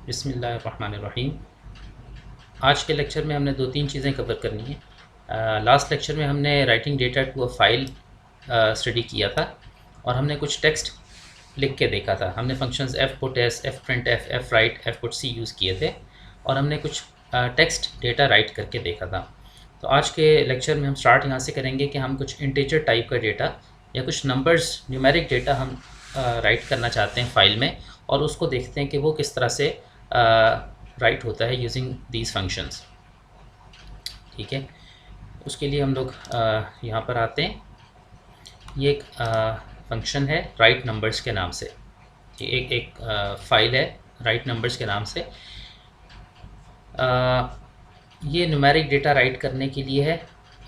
बिस्मिल्लाहिर्रहमानिर्रहीम। आज के लेक्चर में हमने दो तीन चीज़ें कवर करनी है। लास्ट लेक्चर में हमने writing data to a file study किया था और हमने कुछ टेक्स्ट लिख के देखा था। हमने functions F put S, F print F, F write, F put C use किए थे और हमने कुछ टेक्स्ट डेटा राइट करके देखा था। तो आज के लेक्चर में हम स्टार्ट यहाँ से करेंगे कि हम कुछ इंटीजर टाइप का डेटा या कुछ नंबर्स न्यूमेरिक डेटा हम राइट करना चाहते हैं फ़ाइल में, और उसको देखते हैं कि वो किस तरह से राइट होता है यूजिंग दीज फंक्शंस। ठीक है, उसके लिए हम लोग यहाँ पर आते हैं। ये एक फंक्शन है राइट नंबर्स के नाम से। ये एक फ़ाइल है राइट नंबर्स के नाम से। ये न्यूमेरिक डेटा राइट करने के लिए है,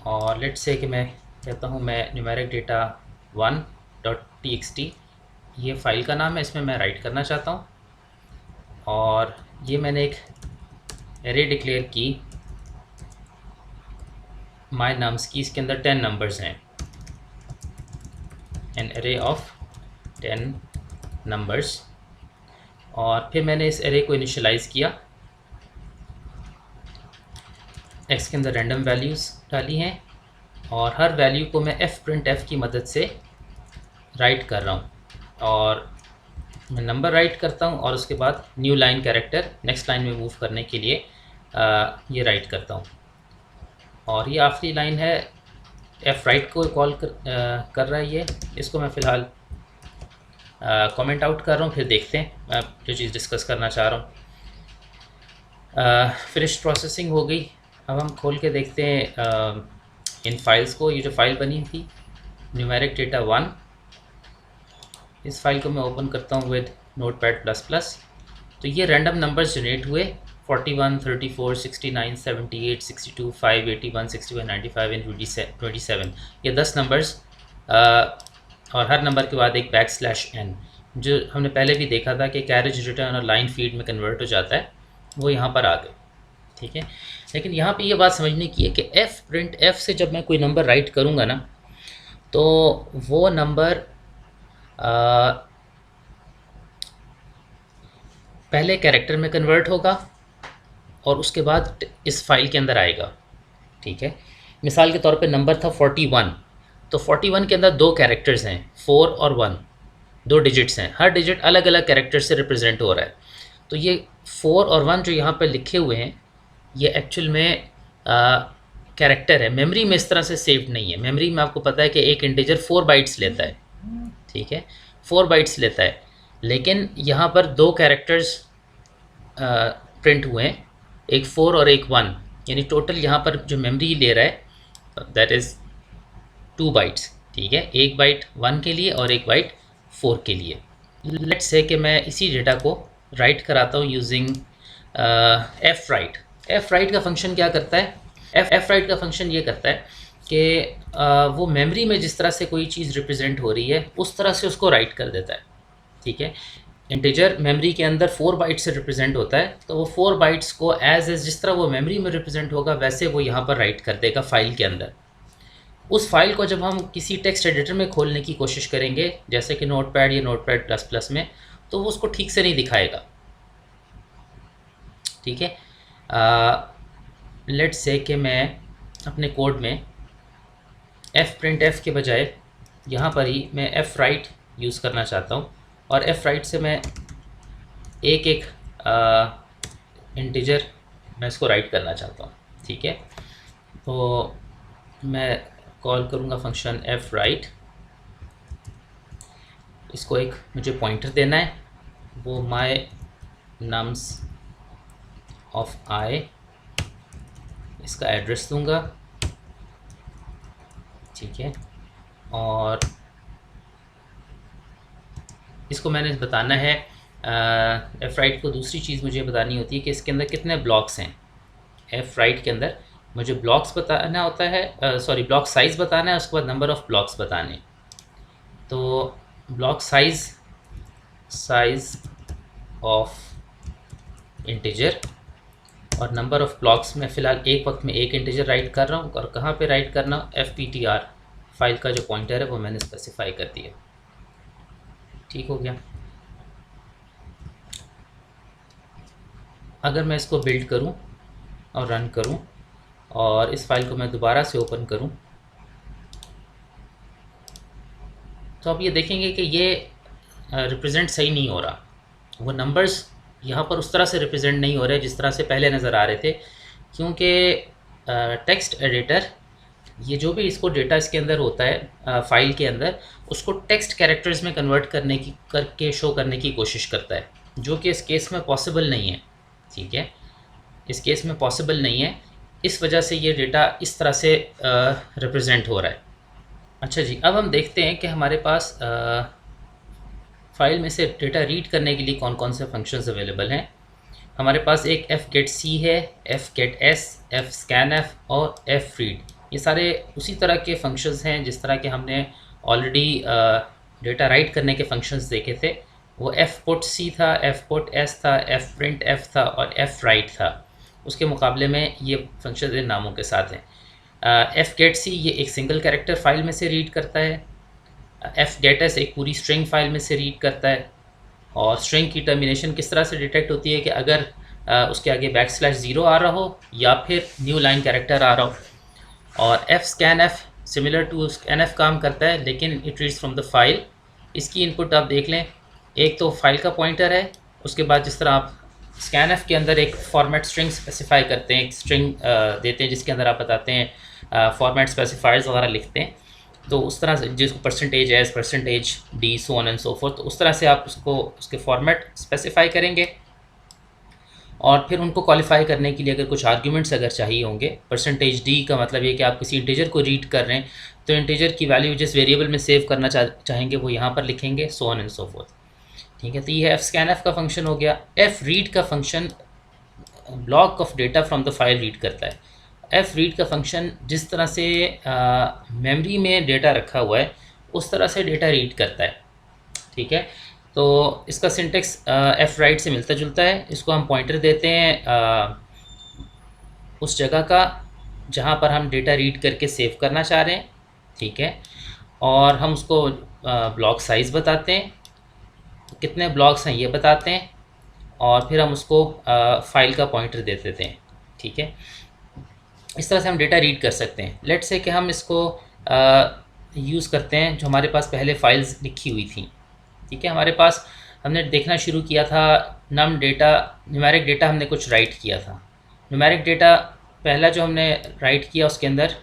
और लेट्स से कि मैं कहता हूँ मैं न्यूमेरिक डेटा 1.txt ये फ़ाइल का नाम है, इसमें मैं राइट करना चाहता हूँ। और ये मैंने एक एरे डिक्लेयर की माय नम्स की, इसके अंदर 10 नंबर्स हैं, एन एरे ऑफ 10 नंबर्स। और फिर मैंने इस एरे को इनिशियलाइज़ किया। एक्स के अंदर रैंडम वैल्यूज़ डाली हैं और हर वैल्यू को मैं एफ प्रिंट एफ की मदद से राइट कर रहा हूँ। और मैं नंबर राइट करता हूँ और उसके बाद new line character next line में मूव करने के लिए ये राइट करता हूँ। और ये आखिरी लाइन है, एफ राइट को कॉल कर रहा है ये। इसको मैं फ़िलहाल कमेंट आउट कर रहा हूँ, फिर देखते हैं मैं जो चीज़ डिस्कस करना चाह रहा हूँ। फिनिश प्रोसेसिंग हो गई। अब हम खोल के देखते हैं इन फाइल्स को। ये जो फाइल बनी थी न्यूमेरिक डेटा 1, इस फाइल को मैं ओपन करता हूँ विद Notepad++। तो ये रैंडम नंबर्स जनरेट हुए 41, 34, 69, 78, 62, 5, 81, 61, 95 एंड 27। ये 10 नंबर्स और हर नंबर के बाद एक \n, जो हमने पहले भी देखा था कि कैरेज रिटर्न और लाइन फीड में कन्वर्ट हो जाता है, वो यहाँ पर आ गए। ठीक है, लेकिन यहाँ पे ये बात समझने की है कि एफ प्रिंट एफ से जब मैं कोई नंबर राइट करूँगा ना, तो वो नंबर पहले कैरेक्टर में कन्वर्ट होगा और उसके बाद इस फाइल के अंदर आएगा। ठीक है, मिसाल के तौर पे नंबर था 41, तो 41 के अंदर दो कैरेक्टर्स हैं, 4 और 1, दो डिजिट्स हैं, हर डिजिट अलग अलग कैरेक्टर से रिप्रेजेंट हो रहा है। तो ये 4 और 1 जो यहाँ पर लिखे हुए हैं, ये एक्चुअल में कैरेक्टर है, मेमोरी में इस तरह से सेव्ड नहीं है। मेमोरी में आपको पता है कि एक इंटीजर 4 बाइट्स लेता है। ठीक है, 4 बाइट्स लेता है, लेकिन यहाँ पर दो कैरेक्टर्स प्रिंट हुए हैं, एक 4 और एक 1, यानी टोटल यहाँ पर जो मेमोरी ले रहा है दैट इज़ 2 बाइट्स। ठीक है, एक बाइट 1 के लिए और एक बाइट 4 के लिए। लेट्स से कि मैं इसी डेटा को राइट कराता हूँ using F write. F right का फंक्शन क्या करता है? एफ राइट का फंक्शन ये करता है कि वो मेमोरी में जिस तरह से कोई चीज़ रिप्रेजेंट हो रही है उस तरह से उसको राइट कर देता है। ठीक है, इंटीजर मेमोरी के अंदर 4 बाइट से रिप्रेजेंट होता है, तो वो 4 बाइट्स को एज जिस तरह वो मेमोरी में रिप्रेजेंट होगा वैसे वो यहाँ पर राइट कर देगा फाइल के अंदर। उस फाइल को जब हम किसी टेक्स्ट एडिटर में खोलने की कोशिश करेंगे, जैसे कि नोटपैड या Notepad++ में, तो वो उसको ठीक से नहीं दिखाएगा। ठीक है, लेट्स से कि मैं अपने कोड में एफ प्रिंट एफ के बजाय यहाँ पर ही मैं एफ राइट यूज़ करना चाहता हूँ, और एफ राइट से मैं एक एक इंटीजर मैं इसको राइट करना चाहता हूँ। ठीक है, तो मैं कॉल करूँगा फंक्शन एफ राइट। इसको एक मुझे पॉइंटर देना है, वो माय नम्स ऑफ आई, इसका एड्रेस दूंगा। ठीक है, और इसको मैंने बताना है एफ राइट को। दूसरी चीज़ मुझे बतानी होती है कि इसके अंदर कितने ब्लॉक्स हैं। एफ राइट के अंदर मुझे ब्लॉक्स बताना होता है, ब्लॉक साइज़ बताना है, उसके बाद नंबर ऑफ़ ब्लॉक्स बताने। तो ब्लॉक साइज़ ऑफ इंटीजर और नंबर ऑफ़ ब्लॉक्स में फ़िलहाल एक वक्त में एक इंटीजर राइट कर रहा हूँ, और कहाँ पे राइट करना, fptr फाइल का जो पॉइंटर है वो मैंने स्पेसिफाई कर दिया। ठीक हो गया। अगर मैं इसको बिल्ड करूं और रन करूं और इस फाइल को मैं दोबारा से ओपन करूं, तो आप ये देखेंगे कि ये रिप्रेजेंट सही नहीं हो रहा। वो नंबर्स यहाँ पर उस तरह से रिप्रेजेंट नहीं हो रहे जिस तरह से पहले नज़र आ रहे थे, क्योंकि टेक्स्ट एडिटर ये जो भी इसको डेटा इसके अंदर होता है फाइल के अंदर, उसको टेक्स्ट कैरेक्टर्स में कन्वर्ट करके शो करने की कोशिश करता है, जो कि इस केस में पॉसिबल नहीं है। ठीक है, इस केस में पॉसिबल नहीं है, इस वजह से ये डेटा इस तरह से रिप्रेजेंट हो रहा है। अच्छा जी, अब हम देखते हैं कि हमारे पास फाइल में से डेटा रीड करने के लिए कौन कौन से फंक्शंस अवेलेबल हैं। हमारे पास एक fgetc है, fgetS, fscanf और fread। ये सारे उसी तरह के फंक्शंस हैं जिस तरह के हमने ऑलरेडी डेटा राइट करने के फंक्शंस देखे थे। वो fputc था, fputS था, fprintf था और fwrite था। उसके मुकाबले में ये फंक्शन इन नामों के साथ हैं। fgetc ये एक सिंगल कैरेक्टर फाइल में से रीड करता है, fgetS एक पूरी स्ट्रिंग फाइल में से रीड करता है। और स्ट्रिंग की टर्मिनेशन किस तरह से डिटेक्ट होती है कि अगर उसके आगे \0 आ रहा हो या फिर न्यू लाइन कैरेक्टर आ रहा हो। और fscanf सिमिलर टू scanf काम करता है, लेकिन it reads from the file. इसकी इनपुट आप देख लें, एक तो फाइल का पॉइंटर है, उसके बाद जिस तरह आप scanf के अंदर एक फॉर्मेट स्ट्रिंग स्पेसिफाई करते हैं, एक स्ट्रिंग देते हैं जिसके अंदर आप बताते हैं फॉर्मेट स्पेसिफायर्स वगैरह लिखते हैं, तो उस तरह से जिसको %s, %d, so on and so fourth, तो उस तरह से आप उसको उसके फॉर्मेट स्पेसिफाई करेंगे। और फिर उनको क्वालिफाई करने के लिए अगर कुछ आर्ग्यूमेंट्स अगर चाहिए होंगे, %d का मतलब ये कि आप किसी इंटीजर को रीड कर रहे हैं, तो इंटीजर की वैल्यू जिस वेरिएबल में सेव करना चाहेंगे वो यहाँ पर लिखेंगे, so on and so fourth. ठीक है, तो ये fscanf का फंक्शन हो गया। fread का function block of data from the file read करता है। fread का फंक्शन जिस तरह से मेमोरी में डेटा रखा हुआ है उस तरह से डेटा रीड करता है। ठीक है, तो इसका सिंटेक्स fwrite से मिलता जुलता है। इसको हम पॉइंटर देते हैं उस जगह का जहाँ पर हम डेटा रीड करके सेव करना चाह रहे हैं। ठीक है, और हम उसको ब्लॉक साइज़ बताते हैं, कितने ब्लॉक्स हैं ये बताते हैं, और फिर हम उसको फाइल का पॉइंटर दे देते हैं। ठीक है, इस तरह से हम डेटा रीड कर सकते हैं। लेट्स से कि हम इसको यूज़ करते हैं जो हमारे पास पहले फाइल्स लिखी हुई थी। ठीक है, हमारे पास हमने देखना शुरू किया था नम डेटा, न्यूमेरिक डेटा हमने कुछ राइट किया था। न्यूमेरिक डेटा पहला जो हमने राइट किया उसके अंदर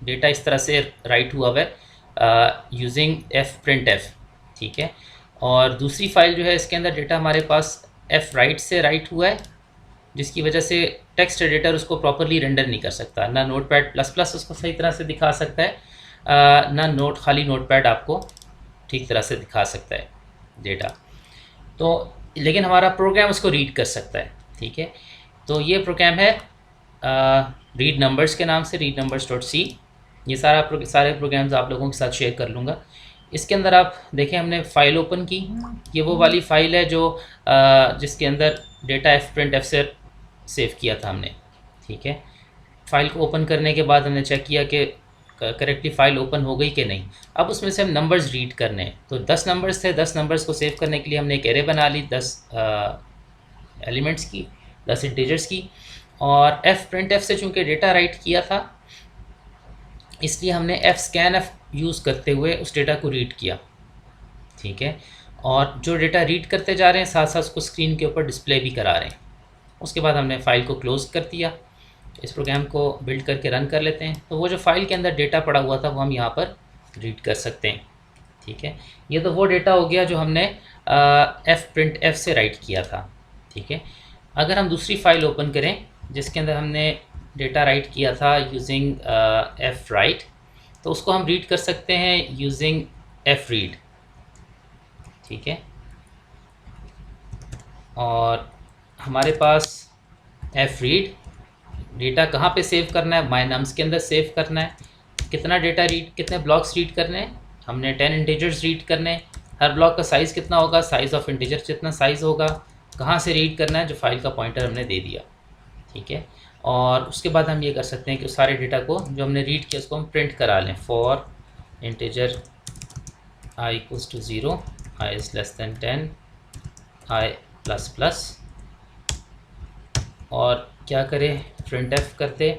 डेटा इस तरह से राइट हुआ है यूजिंग fprintf। ठीक है, और दूसरी फाइल जो है इसके अंदर डेटा हमारे पास fwrite से राइट हुआ है, जिसकी वजह से टेक्स्ट एडिटर उसको प्रॉपरली रेंडर नहीं कर सकता। ना Notepad++ उसको सही तरह से दिखा सकता है, ना खाली नोटपैड आपको ठीक तरह से दिखा सकता है डेटा। तो लेकिन हमारा प्रोग्राम उसको रीड कर सकता है। ठीक है, तो ये प्रोग्राम है रीड नंबर्स के नाम से, readnumbers.c। ये सारे प्रोग्राम्स आप लोगों के साथ शेयर कर लूँगा। इसके अंदर आप देखें हमने फ़ाइल ओपन की, ये वो वाली फ़ाइल है जो जिसके अंदर डेटा fprintf से सेव किया था हमने। ठीक है, फ़ाइल को ओपन करने के बाद हमने चेक किया कि करेक्टली फ़ाइल ओपन हो गई कि नहीं। अब उसमें से हम नंबर्स रीड करने हैं, तो 10 नंबर्स थे। 10 नंबर्स को सेव करने के लिए हमने एक एरे बना ली 10 एलिमेंट्स की, 10 इंटीजर्स की। और fprintf से चूँकि डेटा राइट किया था इसलिए हमने fscanf यूज़ करते हुए उस डेटा को रीड किया। ठीक है, और जो डेटा रीड करते जा रहे हैं साथ साथ उसको स्क्रीन के ऊपर डिस्प्ले भी करा रहे हैं। उसके बाद हमने फ़ाइल को क्लोज़ कर दिया। इस प्रोग्राम को बिल्ड करके रन कर लेते हैं, तो वो जो फाइल के अंदर डेटा पड़ा हुआ था वो हम यहाँ पर रीड कर सकते हैं। ठीक है, ये तो वो डेटा हो गया जो हमने fprintf से राइट किया था। ठीक है, अगर हम दूसरी फाइल ओपन करें जिसके अंदर हमने डेटा राइट किया था यूजिंग fwrite, तो उसको हम रीड कर सकते हैं यूजिंग fread। ठीक है, और हमारे पास fread डेटा कहाँ पे सेव करना है, my nums के अंदर सेव करना है। कितना डेटा रीड, कितने ब्लॉक्स रीड करने हैं, हमने 10 इंटीजर्स रीड करने हैं। हर ब्लॉक का साइज़ कितना होगा, साइज़ ऑफ इंटीजर जितना साइज़ होगा। कहाँ से रीड करना है, जो फाइल का पॉइंटर हमने दे दिया। ठीक है, और उसके बाद हम ये कर सकते हैं कि सारे डेटा को जो हमने रीड किया उसको हम प्रिंट करा लें। For integer i = 0, i <10, i++, और क्या करें, printf कर दे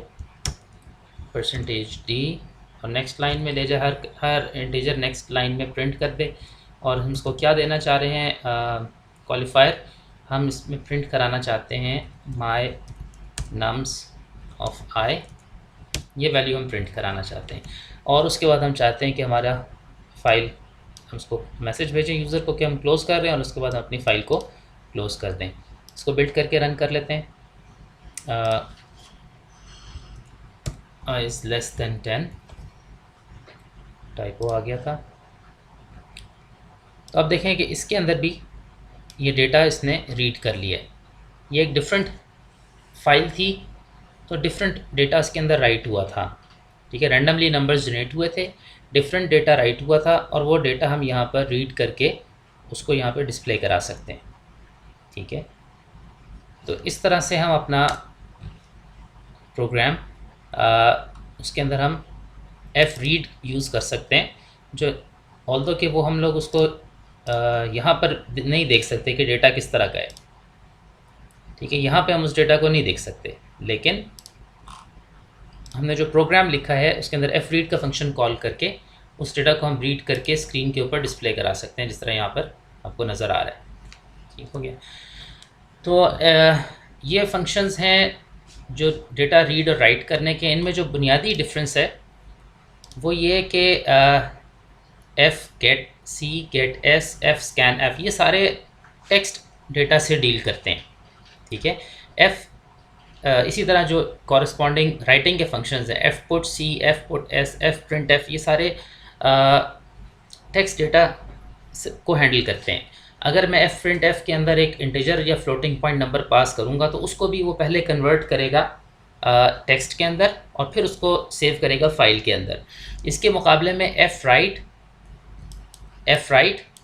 %d और नेक्स्ट लाइन में ले जाए, हर इंटीजर नेक्स्ट लाइन में प्रिंट कर दे। और हम इसको क्या देना चाह रहे हैं, क्वालिफायर हम इसमें प्रिंट कराना चाहते हैं my nums of I, ये वैल्यू हम प्रिंट कराना चाहते हैं। और उसके बाद हम चाहते हैं कि हमारा फ़ाइल, हम उसको मैसेज भेजें यूज़र को कि हम क्लोज़ कर रहे हैं, और उसके बाद हम अपनी फ़ाइल को क्लोज़ कर दें। इसको बिल्ड करके रन कर लेते हैं। I is less than 10, typo आ गया था। तो अब देखें कि इसके अंदर भी ये डेटा इसने रीड कर लिया है। ये एक डिफरेंट फाइल थी, तो डिफरेंट डेटा इसके अंदर राइट हुआ था, ठीक है। रैंडमली नंबर्स जनरेट हुए थे, डिफरेंट डेटा राइट हुआ था, और वो डेटा हम यहाँ पर रीड करके उसको यहाँ पर डिस्प्ले करा सकते हैं, ठीक है। तो इस तरह से हम अपना प्रोग्राम उसके अंदर हम एफ रीड यूज़ कर सकते हैं, जो ऑल्दो कि वो हम लोग उसको यहाँ पर नहीं देख सकते कि डेटा किस तरह का है, ठीक है। यहाँ पे हम उस डेटा को नहीं देख सकते, लेकिन हमने जो प्रोग्राम लिखा है उसके अंदर एफ रीड का फंक्शन कॉल करके उस डेटा को हम रीड करके स्क्रीन के ऊपर डिस्प्ले करा सकते हैं, जिस तरह यहाँ पर आपको नज़र आ रहा है, ठीक हो गया। तो ये फंक्शंस हैं जो डेटा रीड और राइट करने के। इनमें जो बुनियादी डिफरेंस है वो ये कि F get, C get S, F scan F, ये सारे टेक्स्ट डेटा से डील करते हैं, ठीक है। एफ इसी तरह जो कॉरस्पॉन्डिंग राइटिंग के फंक्शंस हैं, F put C, F put S, F print F, ये सारे टेक्स्ट डेटा को हैंडल करते हैं। अगर मैं एफ प्रिंट एफ के अंदर एक इंटीजर या फ्लोटिंग पॉइंट नंबर पास करूँगा तो उसको भी वो पहले कन्वर्ट करेगा टेक्स्ट के अंदर और फिर उसको सेव करेगा फाइल के अंदर। इसके मुकाबले में एफ राइट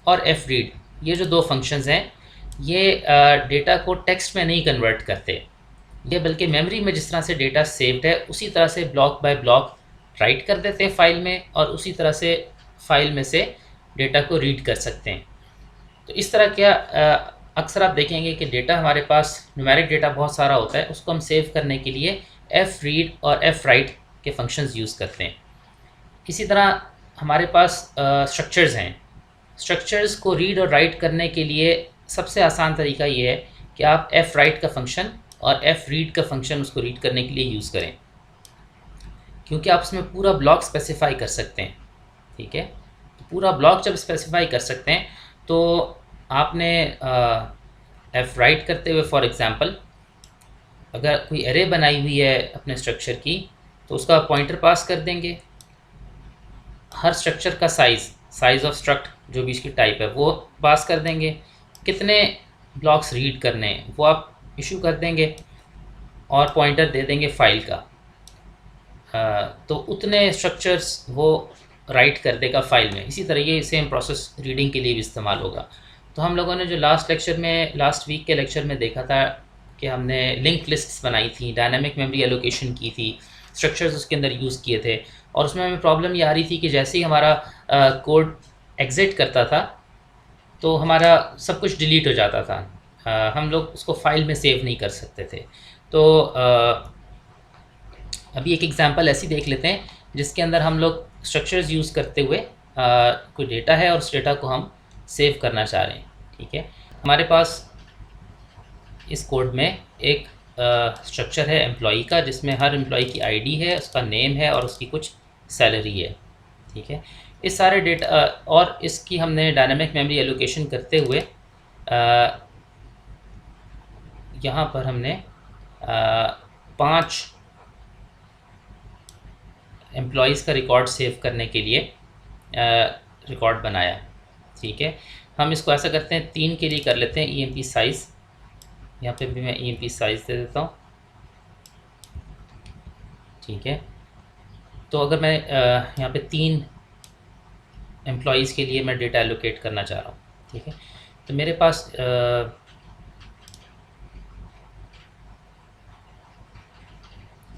और एफ रीड, ये जो दो फंक्शंस हैं, ये डेटा को टेक्स्ट में नहीं कन्वर्ट करते, ये बल्कि मेमोरी में जिस तरह से डेटा सेव्ड है उसी तरह से ब्लॉक बाय ब्लॉक राइट कर देते हैं फाइल में, और उसी तरह से फाइल में से डेटा को रीड कर सकते हैं। तो इस तरह क्या अक्सर आप देखेंगे कि डेटा हमारे पास न्यूमेरिक डेटा बहुत सारा होता है, उसको हम सेव करने के लिए एफ रीड और एफ राइट के फंक्शंस यूज़ करते हैं। इसी तरह हमारे पास स्ट्रक्चर्स हैं, स्ट्रक्चर्स को रीड और राइट करने के लिए सबसे आसान तरीका ये है कि आप एफ राइट का फंक्शन और एफ रीड का फंक्शन उसको रीड करने के लिए यूज़ करें, क्योंकि आप उसमें पूरा ब्लॉक स्पेसिफाई कर सकते हैं, ठीक है। तो पूरा ब्लॉक जब स्पेसिफाई कर सकते हैं तो आपने एफ राइट करते हुए, फॉर एग्ज़ाम्पल अगर कोई एरे बनाई हुई है अपने स्ट्रक्चर की तो उसका पॉइंटर पास कर देंगे, हर स्ट्रक्चर का साइज़ ऑफ स्ट्रक्ट जो भी इसकी टाइप है वो पास कर देंगे, कितने ब्लॉक्स रीड करने हैं वो आप इशू कर देंगे, और पॉइंटर दे देंगे फाइल का, तो उतने स्ट्रक्चर्स वो राइट कर देगा फाइल में। इसी तरह ये सेम प्रोसेस रीडिंग के लिए भी इस्तेमाल होगा। तो हम लोगों ने जो लास्ट वीक के लेक्चर में देखा था कि हमने लिंक लिस्ट्स बनाई थी, डायनामिक मेमोरी एलोकेशन की थी, स्ट्रक्चर्स उसके अंदर यूज़ किए थे, और उसमें हमें प्रॉब्लम ये आ रही थी कि जैसे ही हमारा कोड एग्जिट करता था तो हमारा सब कुछ डिलीट हो जाता था, हम लोग उसको फाइल में सेव नहीं कर सकते थे। तो अभी एक एग्जांपल ऐसी देख लेते हैं जिसके अंदर हम लोग स्ट्रक्चर्स यूज़ करते हुए कोई डेटा है और उस डेटा को हम सेव करना चाह रहे हैं, ठीक है। हमारे पास इस कोड में एक स्ट्रक्चर है एम्प्लॉई का, जिसमें हर एम्प्लॉई की आईडी है, उसका नेम है और उसकी कुछ सैलरी है, ठीक है। इस सारे डेटा और इसकी हमने डायनामिक मेमोरी एलोकेशन करते हुए यहाँ पर हमने 5 एम्प्लॉइज़ का रिकॉर्ड सेव करने के लिए रिकॉर्ड बनाया, ठीक है। हम इसको ऐसा करते हैं, 3 के लिए कर लेते हैं EMP साइज़, यहाँ पे भी मैं EMP साइज़ दे देता हूँ, ठीक है। तो अगर मैं यहाँ पे 3 एम्प्लॉइज़ के लिए मैं डेटा एलोकेट करना चाह रहा हूँ, ठीक है। तो मेरे पास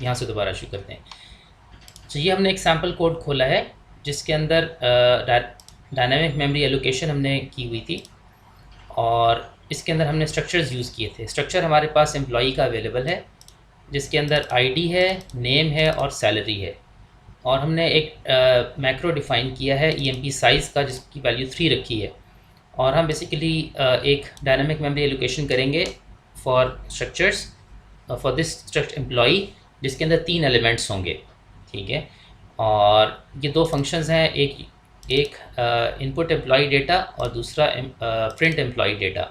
यहाँ से दोबारा शुरू करते हैं। तो ये हमने एक सैम्पल कोड खोला है जिसके अंदर डायनामिक मेमोरी एलोकेशन हमने की हुई थी, और इसके अंदर हमने स्ट्रक्चर्स यूज़ किए थे। स्ट्रक्चर हमारे पास एम्प्लॉई का अवेलेबल है, जिसके अंदर आईडी है, नेम है और सैलरी है। और हमने एक मैक्रो डिफ़ाइन किया है ईएमपी साइज़ का, जिसकी वैल्यू 3 रखी है। और हम बेसिकली एक डायनामिक मेमोरी एलोकेशन करेंगे for structures, for this structure employee, जिसके अंदर 3 एलिमेंट्स होंगे। ठीक है, और ये 2 फंक्शंस हैं, एक एक इनपुट एम्प्लॉई डेटा और दूसरा प्रिंट एम्प्लॉई डेटा।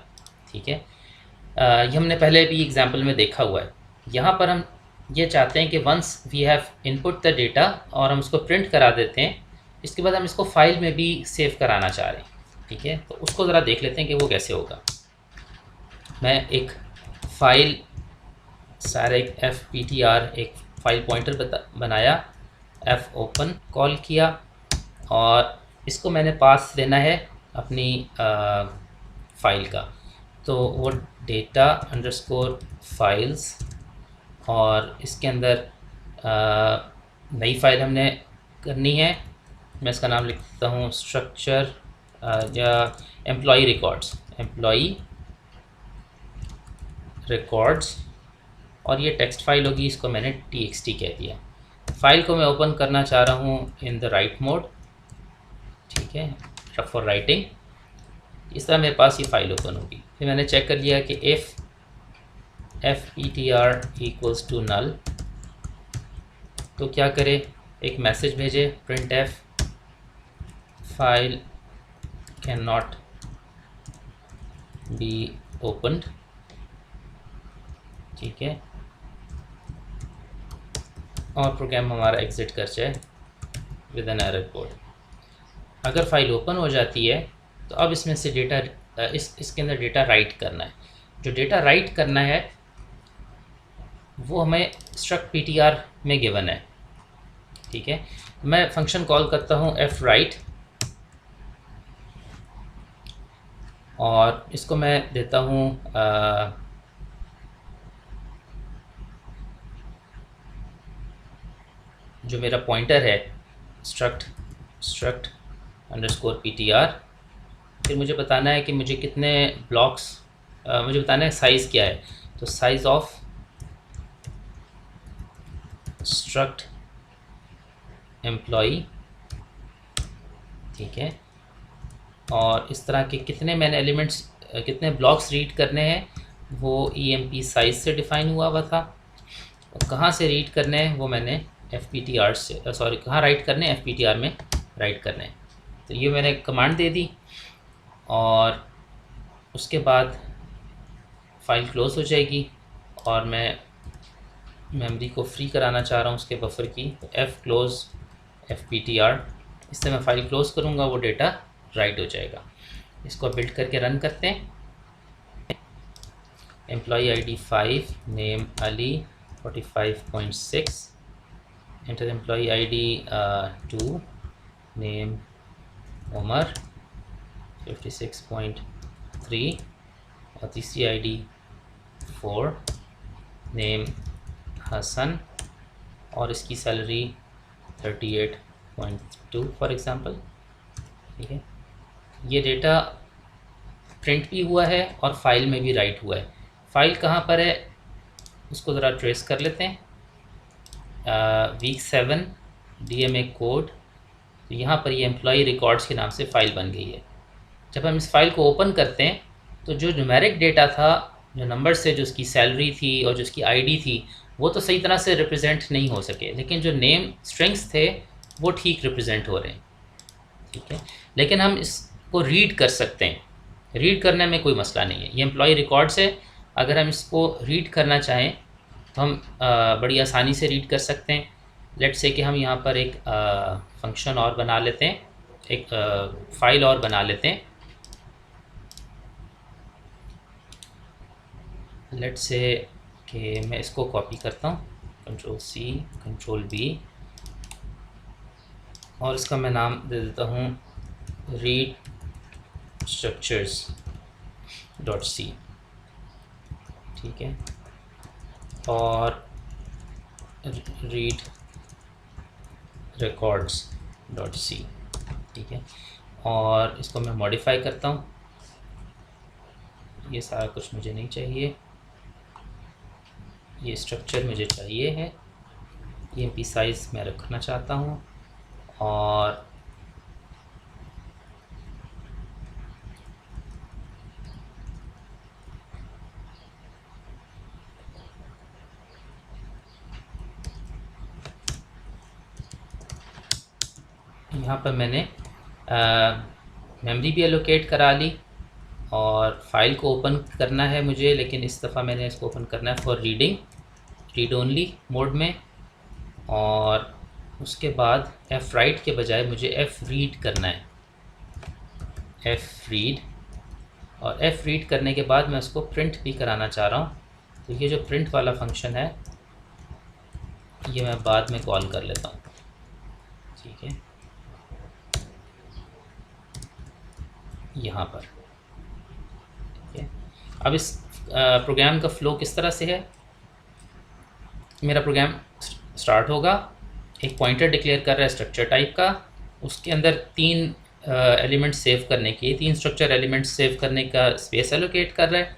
ठीक है, ये हमने पहले भी एग्जांपल में देखा हुआ है। यहाँ पर हम ये चाहते हैं कि once we have input the data और हम उसको प्रिंट करा देते हैं, इसके बाद हम इसको फाइल में भी सेव कराना चाह रहे हैं। ठीक है, तो उसको ज़रा देख लेते हैं कि वो कैसे होगा। मैं एक फ़ाइल सारे fptr एक फ़ाइल पॉइंटर बनाया, f ओपन कॉल किया और इसको मैंने पास देना है अपनी फ़ाइल का। तो वो डेटा अंडरस्कोर फाइल्स, और इसके अंदर नई फ़ाइल हमने करनी है। मैं इसका नाम लिखता हूँ स्ट्रक्चर या एम्प्लॉई रिकॉर्ड्स, और ये टेक्स्ट फाइल होगी, इसको मैंने txt कह दिया। फाइल को मैं ओपन करना चाह रहा हूँ इन द राइट मोड। ठीक है, फॉर राइटिंग। इस तरह मेरे पास ये फ़ाइल ओपन होगी। फिर मैंने चेक कर लिया कि if fptr equals to null, तो क्या करे, एक मैसेज भेजे printf file can not be opened. ठीक है, और प्रोग्राम हमारा एग्ज़िट कर जाए विद एन एरर कोड। अगर फाइल ओपन हो जाती है तो अब इसमें से डेटा इसके अंदर डेटा राइट करना है। जो डेटा राइट करना है वो हमें स्ट्रक्ट ptr में गिवन है। ठीक है, मैं फंक्शन कॉल करता हूँ fwrite, और इसको मैं देता हूँ जो मेरा पॉइंटर है स्ट्रक्ट अंडरस्कोर ptr। फिर मुझे बताना है कि मुझे कितने ब्लॉक्स, मुझे बताना है साइज़ क्या है। तो साइज़ ऑफ स्ट्रक्ट एम्प्लॉई। ठीक है, और इस तरह के कितने मैंने एलिमेंट्स, कितने ब्लॉक्स रीड करने हैं, वो ईएमपी साइज़ से डिफ़ाइन हुआ हुआ था। और कहाँ से रीड करने हैं वो मैंने fptr से, सॉरी, कहाँ राइट करने हैं, fptr में राइट करने हैं। तो ये मैंने कमांड दे दी और उसके बाद फ़ाइल क्लोज़ हो जाएगी, और मैं मेमोरी को फ्री कराना चाह रहा हूँ उसके बफर की। तो f क्लोज़ fptr, इससे मैं फ़ाइल क्लोज़ करूँगा, वो डेटा राइट हो जाएगा। इसको बिल्ड करके रन करते हैं। Employee ID 5, name Ali 45.6, enter employee ID 2, name Umar 56.3, और तीसरी ID 4, नेम हसन, और इसकी सैलरी 38.2 फॉर एग्ज़ाम्पल। ठीक है, ये डेटा प्रिंट भी हुआ है और फाइल में भी राइट हुआ है। फाइल कहाँ पर है उसको ज़रा ट्रेस कर लेते हैं। वीक 7 DMA कोड, तो यहाँ पर ये एम्प्लॉई रिकॉर्ड्स के नाम से फ़ाइल बन गई है। जब हम इस फाइल को ओपन करते हैं तो जो न्यूमेरिक डेटा था, जो नंबर से जो उसकी सैलरी थी और जो उसकी आईडी थी, वो तो सही तरह से रिप्रेजेंट नहीं हो सके, लेकिन जो नेम स्ट्रिंग्स थे वो ठीक रिप्रेजेंट हो रहे हैं। ठीक है, लेकिन हम इसको रीड कर सकते हैं, रीड करने में कोई मसला नहीं है। ये एम्प्लॉई रिकॉर्ड्स है, अगर हम इसको रीड करना चाहें तो हम बड़ी आसानी से रीड कर सकते हैं। लेट्स से कि हम यहाँ पर एक फंक्शन और बना लेते हैं, एक फ़ाइल और बना लेते हैं। लेट्स से कि मैं इसको कॉपी करता हूँ, Ctrl+C Ctrl+V, और इसका मैं नाम दे देता हूँ रीड structures.c। ठीक है, और रीड records.c। ठीक है, और इसको मैं मॉडिफाई करता हूँ, ये सारा कुछ मुझे नहीं चाहिए, ये स्ट्रक्चर मुझे चाहिए है, EMP साइज़ मैं रखना चाहता हूँ। और यहाँ पर मैंने मेमोरी भी एलोकेट करा ली, और फाइल को ओपन करना है मुझे, लेकिन इस दफ़ा मैंने इसको ओपन करना है for reading, read only mode में। और उसके बाद एफ राइट के बजाय मुझे एफ रीड करना है, एफ रीड। और एफ रीड करने के बाद मैं उसको प्रिंट भी कराना चाह रहा हूँ, तो ये जो प्रिंट वाला फंक्शन है ये मैं बाद में कॉल कर लेता हूँ, ठीक है, यहाँ पर। ठीक है, अब इस प्रोग्राम का फ़्लो किस तरह से है। मेरा प्रोग्राम स्टार्ट होगा, एक पॉइंटर डिक्लेयर कर रहा है स्ट्रक्चर टाइप का, उसके अंदर 3 एलिमेंट सेव करने के, 3 स्ट्रक्चर एलिमेंट सेव करने का स्पेस एलोकेट कर रहा है।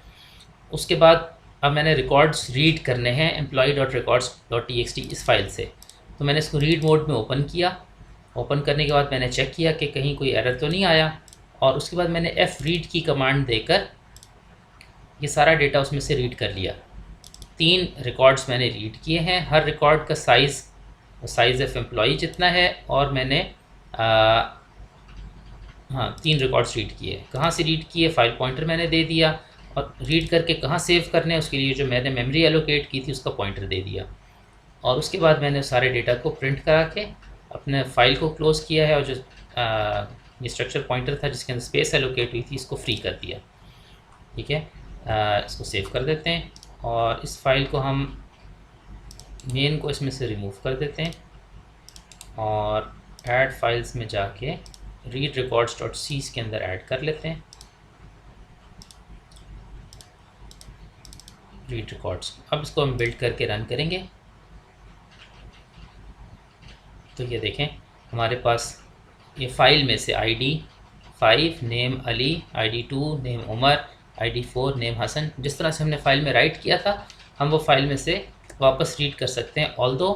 उसके बाद अब मैंने रिकॉर्ड्स रीड करने हैं employee.records.txt इस फाइल से, तो मैंने इसको रीड मोड में ओपन किया। ओपन करने के बाद मैंने चेक किया कि कहीं कोई एरर तो नहीं आया, और उसके बाद मैंने एफ रीड की कमांड देकर ये सारा डेटा उसमें से रीड कर लिया। 3 रिकॉर्ड्स मैंने रीड किए हैं, हर रिकॉर्ड का साइज़ ऑफ एम्प्लॉई जितना है, और मैंने हाँ 3 रिकॉर्ड्स रीड किए। कहाँ से रीड किए, फाइल पॉइंटर मैंने दे दिया, और रीड करके कहाँ सेव करने हैं उसके लिए जो मैंने मेमोरी एलोकेट की थी उसका पॉइंटर दे दिया। और उसके बाद मैंने सारे डेटा को प्रिंट करा के अपने फाइल को क्लोज़ किया है, और जो ये स्ट्रक्चर पॉइंटर था जिसके अंदर स्पेस एलोकेट हुई थी इसको फ्री कर दिया। ठीक है, इसको सेव कर देते हैं, और इस फाइल को हम मेन को इसमें से रिमूव कर देते हैं, और ऐड फाइल्स में जाके रीड records.c के अंदर ऐड कर लेते हैं रीड रिकॉर्ड्स। अब इसको हम बिल्ड करके रन करेंगे, तो ये देखें हमारे पास ये फाइल में से ID 5 name Ali, ID 2 name Umar, ID 4 name Hasan, जिस तरह से हमने फ़ाइल में राइट किया था हम वो फाइल में से वापस रीड कर सकते हैं। ऑल्दो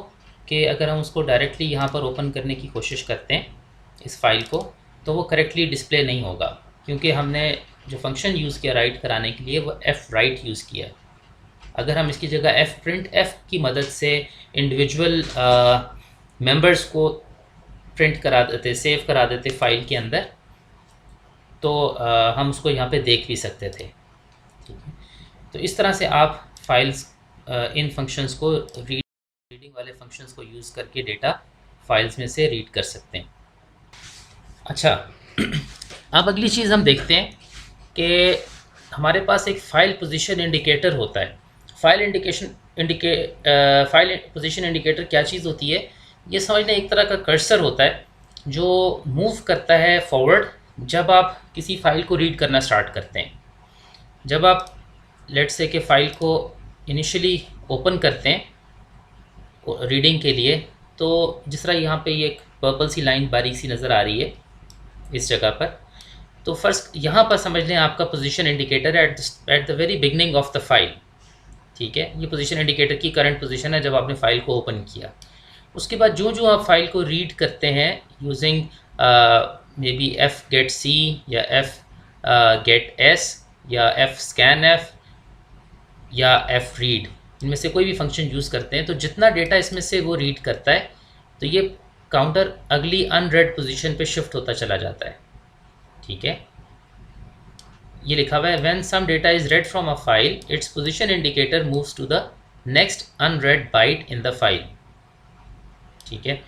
कि अगर हम उसको डायरेक्टली यहाँ पर ओपन करने की कोशिश करते हैं इस फाइल को, तो वो करेक्टली डिस्प्ले नहीं होगा, क्योंकि हमने जो फंक्शन यूज़ किया राइट कराने के लिए वो एफ राइट यूज़ किया है। अगर हम इसकी जगह एफ प्रिंट एफ की मदद से इंडिविजुअल मेंबर्स को प्रिंट करा देते, सेव करा देते फाइल के अंदर, तो हम उसको यहाँ पे देख भी सकते थे। ठीक है, तो इस तरह से आप फाइल्स इन फंक्शंस को रीडिंग वाले फंक्शंस को यूज़ करके डेटा फाइल्स में से रीड कर सकते हैं। अच्छा, अब अगली चीज़ हम देखते हैं कि हमारे पास एक फ़ाइल पोजीशन इंडिकेटर होता है। फाइल पोजीशन इंडिकेटर क्या चीज़ होती है, ये समझ लें एक तरह का कर्सर होता है जो मूव करता है फॉरवर्ड जब आप किसी फ़ाइल को रीड करना स्टार्ट करते हैं। जब आप लेट्स से कि फ़ाइल को इनिशियली ओपन करते हैं रीडिंग के लिए, तो जिस तरह यहाँ पे ये एक पर्पल सी लाइन बारीक सी नज़र आ रही है इस जगह पर, तो फर्स्ट यहाँ पर समझ लें आपका position indicator at the very beginning of the file. ठीक है, ये पोजीशन इंडिकेटर की करंट पोजीशन है जब आपने फ़ाइल को ओपन किया। उसके बाद जो जो आप फाइल को रीड करते हैं using maybe F get C या एफ गेट एस या एफ स्कैन एफ या एफ रीड, इनमें से कोई भी फंक्शन यूज़ करते हैं, तो जितना डेटा इसमें से वो रीड करता है तो ये काउंटर अगली अनरेड पोजीशन पे शिफ्ट होता चला जाता है। ठीक है, ये लिखा हुआ है when some data is read from a file its position indicator moves to the next unread byte in the file. ठीक है,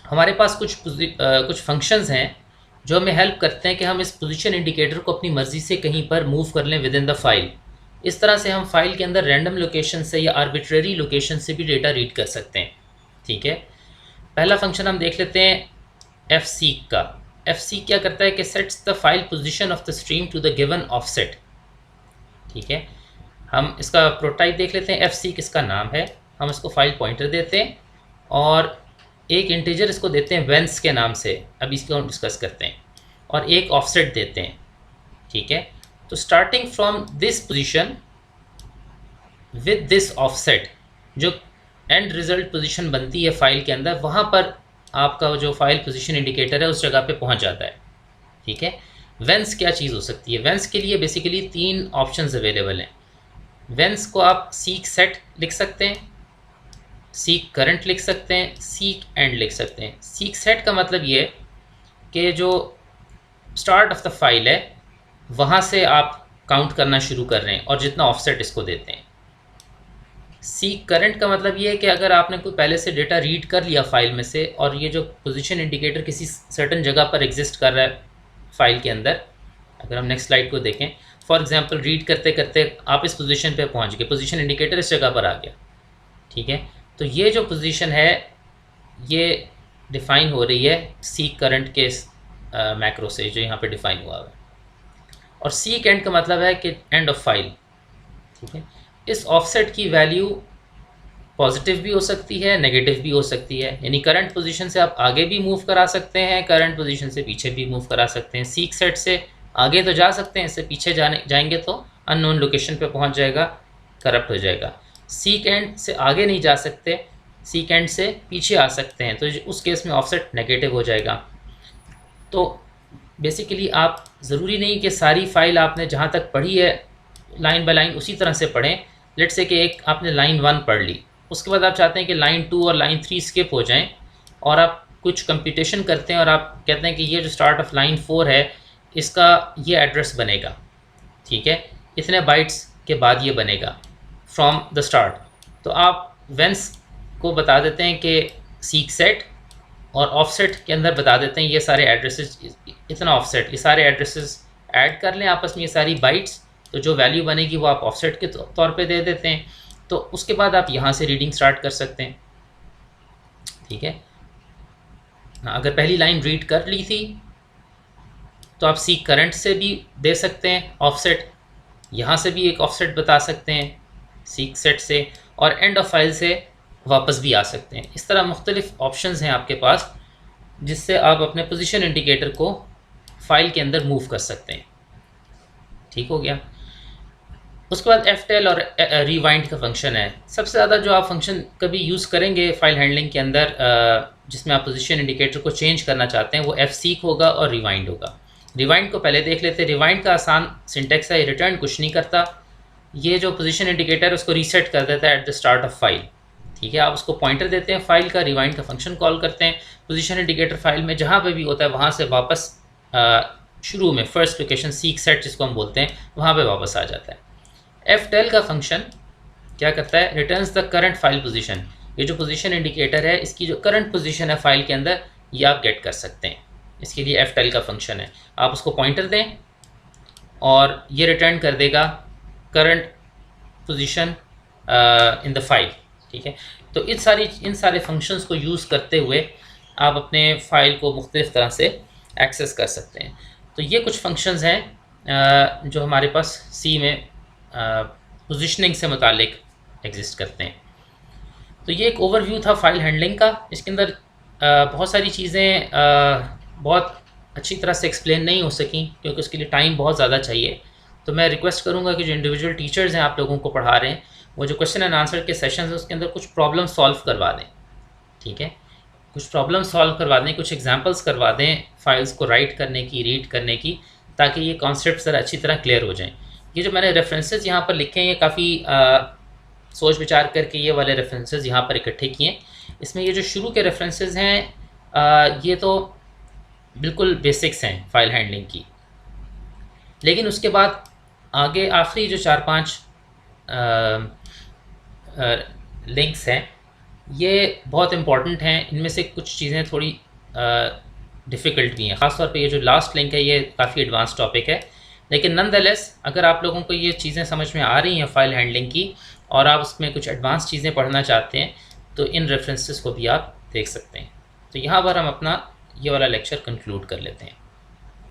हमारे पास कुछ फंक्शंस हैं जो हमें हेल्प करते हैं कि हम इस पोजीशन इंडिकेटर को अपनी मर्ज़ी से कहीं पर मूव कर लें विद इन द फाइल। इस तरह से हम फाइल के अंदर रैंडम लोकेशन से या आर्बिट्रेरी लोकेशन से भी डेटा रीड कर सकते हैं। ठीक है, पहला फंक्शन हम देख लेते हैं एफ सीक का। एफ सीक क्या करता है कि sets the file position of the stream to the given offset. ठीक है, हम इसका प्रोटाइप देख लेते हैं। एफ सीक इसका नाम है, हम इसको फाइल पॉइंटर देते हैं और एक इंटीजर इसको देते हैं वेंस के नाम से, अभी इसको हम डिस्कस करते हैं, और एक ऑफसेट देते हैं। ठीक है, तो starting from this position with this offset, जो एंड रिजल्ट पोजीशन बनती है फाइल के अंदर, वहाँ पर आपका जो फाइल पोजीशन इंडिकेटर है उस जगह पे पहुँच जाता है। ठीक है। वेंस क्या चीज़ हो सकती है? वेंस के लिए बेसिकली 3 ऑप्शंस अवेलेबल हैं। वेंस को आप सीक सेट लिख सकते हैं, सीक करंट लिख सकते हैं, सीक एंड लिख सकते हैं। सीक सेट का मतलब ये है कि जो स्टार्ट ऑफ द फाइल है वहाँ से आप काउंट करना शुरू कर रहे हैं और जितना ऑफसेट इसको देते हैं। सीक करंट का मतलब ये है कि अगर आपने कोई पहले से डेटा रीड कर लिया फाइल में से और ये जो पोजीशन इंडिकेटर किसी सर्टन जगह पर एग्जिस्ट कर रहा है फाइल के अंदर, अगर हम नेक्स्ट स्लाइड को देखें, फॉर एग्जांपल रीड करते करते आप इस पोजीशन पे पहुंच गए, पोजीशन इंडिकेटर इस जगह पर आ गया। ठीक है। तो ये जो पोजीशन है ये डिफ़ाइन हो रही है सीक करंट के मैक्रो से, जो यहाँ पे डिफ़ाइन हुआ है। और सीक एंड का मतलब है कि एंड ऑफ फाइल। ठीक है। इस ऑफसेट की वैल्यू पॉजिटिव भी हो सकती है, नेगेटिव भी हो सकती है, यानी करंट पोजीशन से आप आगे भी मूव करा सकते हैं, करंट पोजीशन से पीछे भी मूव करा सकते हैं। सीक सेट से आगे तो जा सकते हैं, इससे पीछे जाएंगे तो अननोन लोकेशन पे पहुंच जाएगा, करप्ट हो जाएगा। सीक एंड से आगे नहीं जा सकते, सीक एंड से पीछे आ सकते हैं, तो उस केस में ऑफसेट नेगेटिव हो जाएगा। तो बेसिकली आप ज़रूरी नहीं कि सारी फाइल आपने जहाँ तक पढ़ी है लाइन बाय लाइन उसी तरह से पढ़ें। लेट्स से कि एक आपने लाइन 1 पढ़ ली, उसके बाद आप चाहते हैं कि लाइन 2 और लाइन 3 स्किप हो जाएं और आप कुछ कंप्यूटेशन करते हैं और आप कहते हैं कि ये जो स्टार्ट ऑफ लाइन 4 है इसका ये एड्रेस बनेगा। ठीक है। इतने बाइट्स के बाद ये बनेगा फ्रॉम द स्टार्ट। तो आप वेंस को बता देते हैं कि सीक सेट, और ऑफसेट के अंदर बता देते हैं ये सारे एड्रेसेस, इतना ऑफसेट, ये सारे एड्रेसेस ऐड कर लें आपस में ये सारी बाइट्स, तो जो वैल्यू बनेगी वो आप ऑफसेट के तौर पे दे देते हैं। तो उसके बाद आप यहाँ से रीडिंग स्टार्ट कर सकते हैं। ठीक है। अगर पहली लाइन रीड कर ली थी तो आप सीक करंट से भी दे सकते हैं ऑफसेट, यहाँ से भी एक ऑफसेट बता सकते हैं सीक सेट से, और एंड ऑफ फाइल से वापस भी आ सकते हैं। इस तरह मुख्तलिफ ऑप्शंस हैं आपके पास जिससे आप अपने पोजीशन इंडिकेटर को फाइल के अंदर मूव कर सकते हैं। ठीक हो गया। उसके बाद एफटेल और रिवाइंड का फंक्शन है। सबसे ज़्यादा जो आप फंक्शन कभी यूज़ करेंगे फाइल हैंडलिंग के अंदर जिसमें आप पोजीशन इंडिकेटर को चेंज करना चाहते हैं वो एफ सीक होगा और रिवाइंड होगा। रिवाइंड को पहले देख लेते हैं। रिवाइंड का आसान सिंटेक्स है, रिटर्न कुछ नहीं करता, ये जो पोजीशन इंडिकेटर है उसको रीसेट कर देता है at the start of file. ठीक है। आप उसको पॉइंटर देते हैं फाइल का, रिवाइंड का फंक्शन कॉल करते हैं, पोजीशन इंडिकेटर फाइल में जहाँ पे भी होता है वहाँ से वापस शुरू में फर्स्ट लोकेशन सीक सेट जिसको हम बोलते हैं वहाँ पे वापस आ जाता है। एफटेल का फंक्शन क्या करता है? Returns the current file position. ये जो पोजीशन इंडिकेटर है इसकी जो करंट पोजीशन है फाइल के अंदर ये आप गेट कर सकते हैं, इसके लिए एफटेल का फंक्शन है। आप उसको पॉइंटर दें और ये रिटर्न कर देगा current position in the file. ठीक है। तो इन सारे फंक्शंस को यूज़ करते हुए आप अपने फाइल को मुख्तलिफ तरह से एक्सेस कर सकते हैं। तो ये कुछ फंक्शंस हैं जो हमारे पास सी में पोजीशनिंग से मुतालिक एग्जिस्ट करते हैं। तो ये एक ओवरव्यू था फाइल हैंडलिंग का। इसके अंदर बहुत सारी चीज़ें बहुत अच्छी तरह से एक्सप्लेन नहीं हो सकी क्योंकि उसके लिए टाइम बहुत ज़्यादा चाहिए। तो मैं रिक्वेस्ट करूँगा कि जो इंडिविजुअल टीचर्स हैं आप लोगों को पढ़ा रहे हैं वो जो क्वेश्चन एंड आंसर के सेशंस हैं उसके अंदर कुछ प्रॉब्लम सॉल्व करवा दें। ठीक है। कुछ प्रॉब्लम सॉल्व करवा दें, कुछ एग्जांपल्स करवा दें फाइल्स को राइट करने की, रीड करने की, ताकि ये कॉन्सेप्ट ज़रा अच्छी तरह क्लियर हो जाएं। ये जो मैंने रेफरेंसेस यहाँ पर लिखे हैं ये काफ़ी सोच विचार करके ये वाले रेफरेंसेस यहाँ पर इकट्ठे किए। इसमें ये जो शुरू के रेफरेंसेस हैं ये तो बिल्कुल बेसिक्स हैं फाइल हैंडलिंग की, लेकिन उसके बाद आगे आखिरी जो 4-5 लिंक्स हैं ये बहुत इम्पॉर्टेंट हैं। इनमें से कुछ चीज़ें थोड़ी डिफ़िकल्ट भी हैं, ख़ासतौर पे ये जो लास्ट लिंक है ये काफ़ी एडवांस टॉपिक है, लेकिन नॉनदलेस अगर आप लोगों को ये चीज़ें समझ में आ रही हैं फाइल हैंडलिंग की और आप उसमें कुछ एडवांस चीज़ें पढ़ना चाहते हैं तो इन रेफरेंसेस को भी आप देख सकते हैं। तो यहाँ पर हम अपना ये वाला लेक्चर कंक्लूड कर लेते हैं।